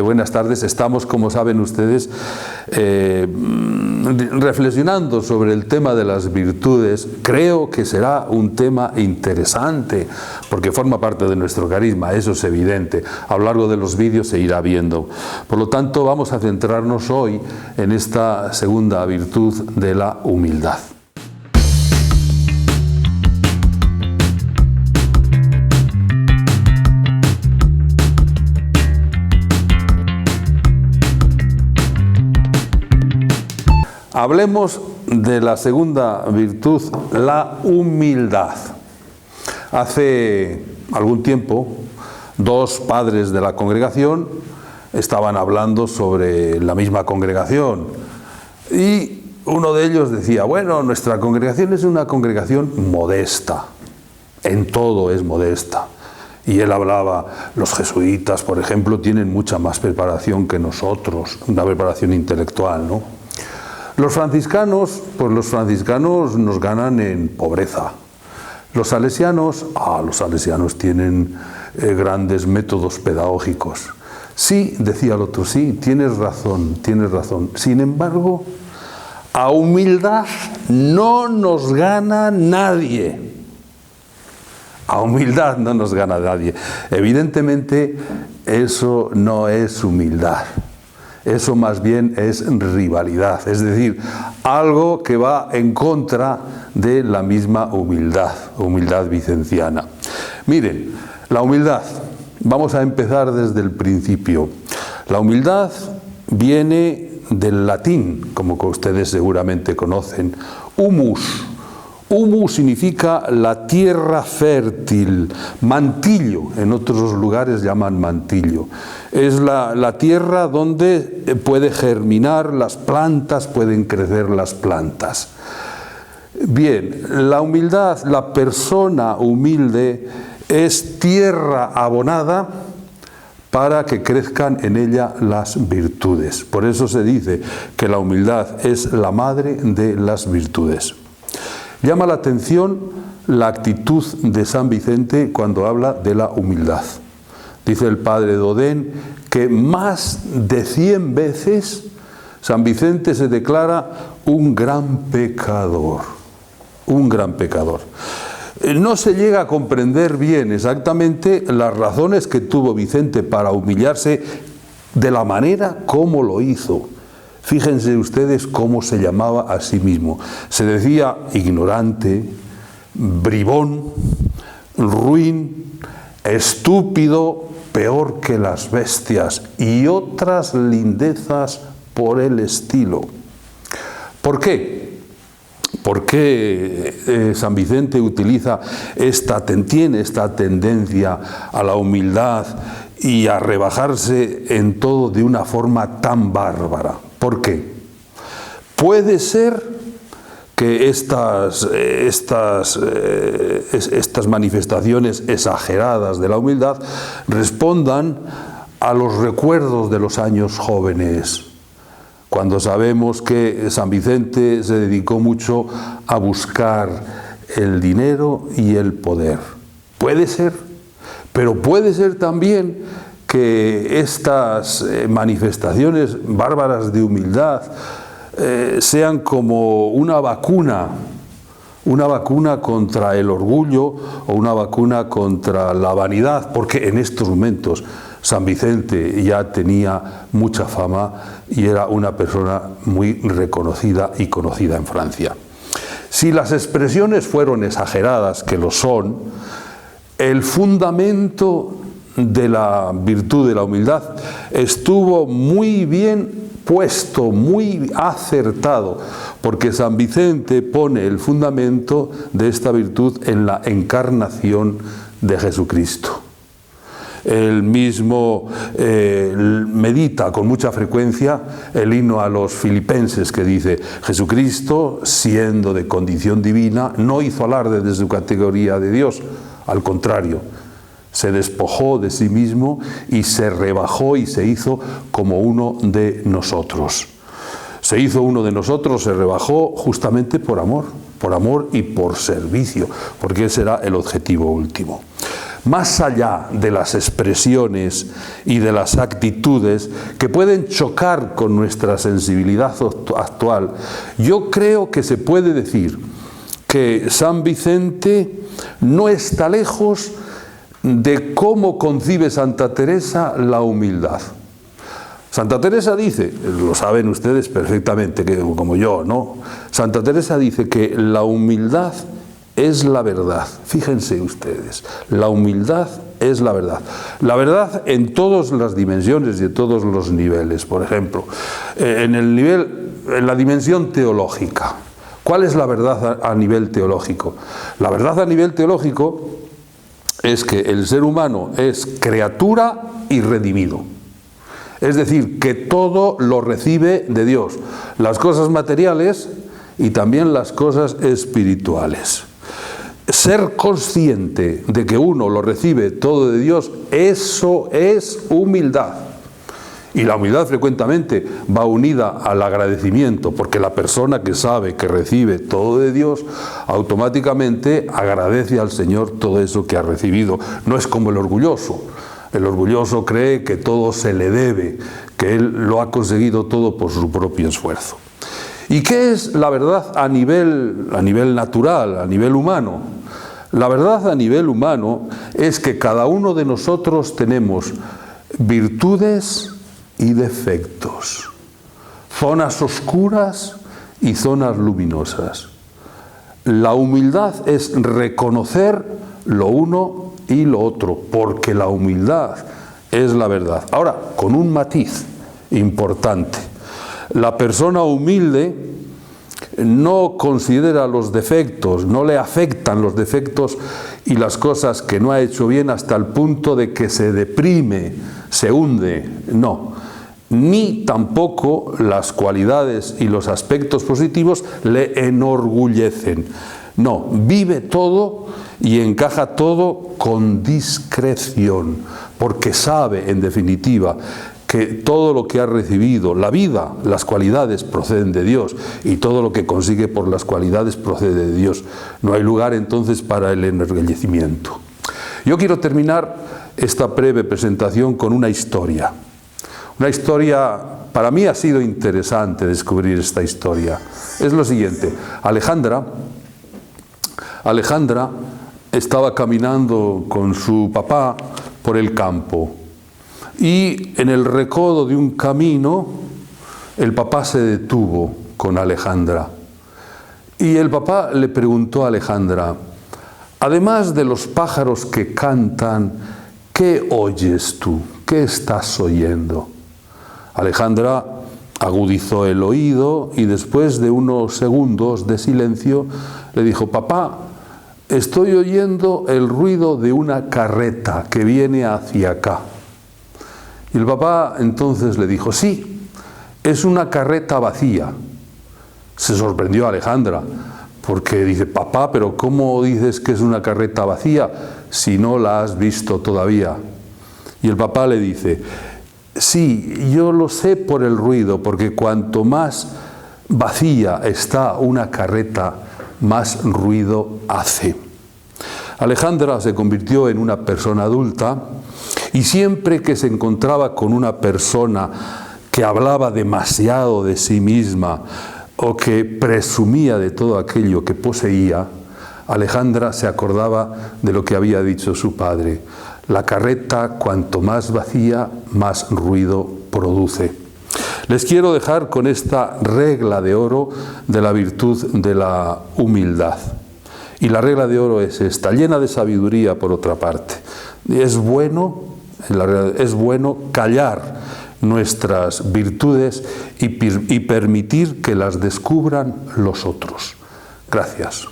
Buenas tardes. Estamos, como saben ustedes, reflexionando sobre el tema de las virtudes. Creo que será un tema interesante porque forma parte de nuestro carisma, eso es evidente. A lo largo de los vídeos se irá viendo. Por lo tanto, vamos a centrarnos hoy en esta segunda virtud de la humildad. Hablemos de la segunda virtud, la humildad. Hace algún tiempo, dos padres de la congregación estaban hablando sobre la misma congregación y uno de ellos decía, bueno, nuestra congregación es una congregación modesta, en todo es modesta. Y él hablaba, los jesuitas, por ejemplo, tienen mucha más preparación que nosotros, una preparación intelectual, ¿no? Los franciscanos, pues los franciscanos nos ganan en pobreza. Los salesianos tienen grandes métodos pedagógicos. Sí, decía el otro, sí, tienes razón. Sin embargo, a humildad no nos gana nadie. A humildad no nos gana nadie. Evidentemente, eso no es humildad. Eso más bien es rivalidad, es decir, algo que va en contra de la misma humildad vicenciana. Miren, la humildad, vamos a empezar desde el principio. La humildad viene del latín, como que ustedes seguramente conocen, humus. Humus significa la tierra fértil, mantillo, en otros lugares llaman mantillo. Es la tierra donde puede germinar las plantas, pueden crecer las plantas. Bien, la humildad, la persona humilde es tierra abonada para que crezcan en ella las virtudes. Por eso se dice que la humildad es la madre de las virtudes. Llama la atención la actitud de San Vicente cuando habla de la humildad. Dice el padre Dodén que más de 100 veces San Vicente se declara un gran pecador. Un gran pecador. No se llega a comprender bien exactamente las razones que tuvo Vicente para humillarse de la manera como lo hizo. Fíjense ustedes cómo se llamaba a sí mismo. Se decía ignorante, bribón, ruin, estúpido, peor que las bestias y otras lindezas por el estilo. ¿Por qué? ¿Por qué San Vicente tiene esta tendencia a la humildad y a rebajarse en todo de una forma tan bárbara? ¿Por qué? Puede ser que estas manifestaciones exageradas de la humildad respondan a los recuerdos de los años jóvenes, cuando sabemos que San Vicente se dedicó mucho a buscar el dinero y el poder. Puede ser, pero puede ser también que estas manifestaciones bárbaras de humildad sean como una vacuna contra el orgullo o una vacuna contra la vanidad, porque en estos momentos San Vicente ya tenía mucha fama y era una persona muy reconocida y conocida en Francia. Si las expresiones fueron exageradas, que lo son, el fundamento de la virtud de la humildad estuvo muy bien puesto, muy acertado, porque San Vicente pone el fundamento de esta virtud en la encarnación de Jesucristo. Él mismo medita con mucha frecuencia el himno a los filipenses que dice: Jesucristo, siendo de condición divina, no hizo alarde de su categoría de Dios, al contrario, se despojó de sí mismo y se rebajó y se hizo como uno de nosotros. Se hizo uno de nosotros, se rebajó justamente por amor y por servicio, porque ese era el objetivo último. más allá de las expresiones y de las actitudes que pueden chocar con nuestra sensibilidad actual, yo creo que se puede decir que San Vicente no está lejos de cómo concibe Santa Teresa la humildad. Santa Teresa dice, lo saben ustedes perfectamente, como yo, ¿no? Santa Teresa dice que la humildad es la verdad. Fíjense ustedes, la humildad es la verdad. La verdad en todas las dimensiones y en todos los niveles. Por ejemplo, en la dimensión teológica. ¿Cuál es la verdad a nivel teológico? La verdad a nivel teológico es que el ser humano es criatura y redimido. Es decir, que todo lo recibe de Dios, las cosas materiales y también las cosas espirituales. Ser consciente de que uno lo recibe todo de Dios, eso es humildad. Y la humildad frecuentemente va unida al agradecimiento, porque la persona que sabe que recibe todo de Dios, automáticamente agradece al Señor todo eso que ha recibido. No es como el orgulloso. El orgulloso cree que todo se le debe, que él lo ha conseguido todo por su propio esfuerzo. ¿Y qué es la verdad a nivel natural, a nivel humano? La verdad a nivel humano es que cada uno de nosotros tenemos virtudes y defectos, zonas oscuras y zonas luminosas. La humildad es reconocer lo uno y lo otro, porque la humildad es la verdad. Ahora, con un matiz importante. La persona humilde no considera los defectos, no le afectan los defectos y las cosas que no ha hecho bien hasta el punto de que se deprime, se hunde. No. Ni tampoco las cualidades y los aspectos positivos le enorgullecen. No, vive todo y encaja todo con discreción, porque sabe, en definitiva, que todo lo que ha recibido, la vida, las cualidades proceden de Dios, y todo lo que consigue por las cualidades procede de Dios. No hay lugar entonces para el enorgullecimiento. Yo quiero terminar esta breve presentación con una historia. Una historia, para mí ha sido interesante descubrir esta historia. Es lo siguiente: Alejandra estaba caminando con su papá por el campo y en el recodo de un camino el papá se detuvo con Alejandra y el papá le preguntó a Alejandra: además de los pájaros que cantan, ¿qué oyes tú? ¿Qué estás oyendo? Alejandra agudizó el oído y después de unos segundos de silencio le dijo: papá, estoy oyendo el ruido de una carreta que viene hacia acá. Y el papá entonces le dijo: sí, es una carreta vacía. Se sorprendió Alejandra, porque dice: papá, pero ¿cómo dices que es una carreta vacía si no la has visto todavía? Y el papá le dice: sí, yo lo sé por el ruido, porque cuanto más vacía está una carreta, más ruido hace. Alejandra se convirtió en una persona adulta y siempre que se encontraba con una persona que hablaba demasiado de sí misma o que presumía de todo aquello que poseía, Alejandra se acordaba de lo que había dicho su padre: la carreta, cuanto más vacía, más ruido produce. Les quiero dejar con esta regla de oro de la virtud de la humildad. Y la regla de oro es esta, llena de sabiduría por otra parte. Es bueno callar nuestras virtudes y permitir que las descubran los otros. Gracias.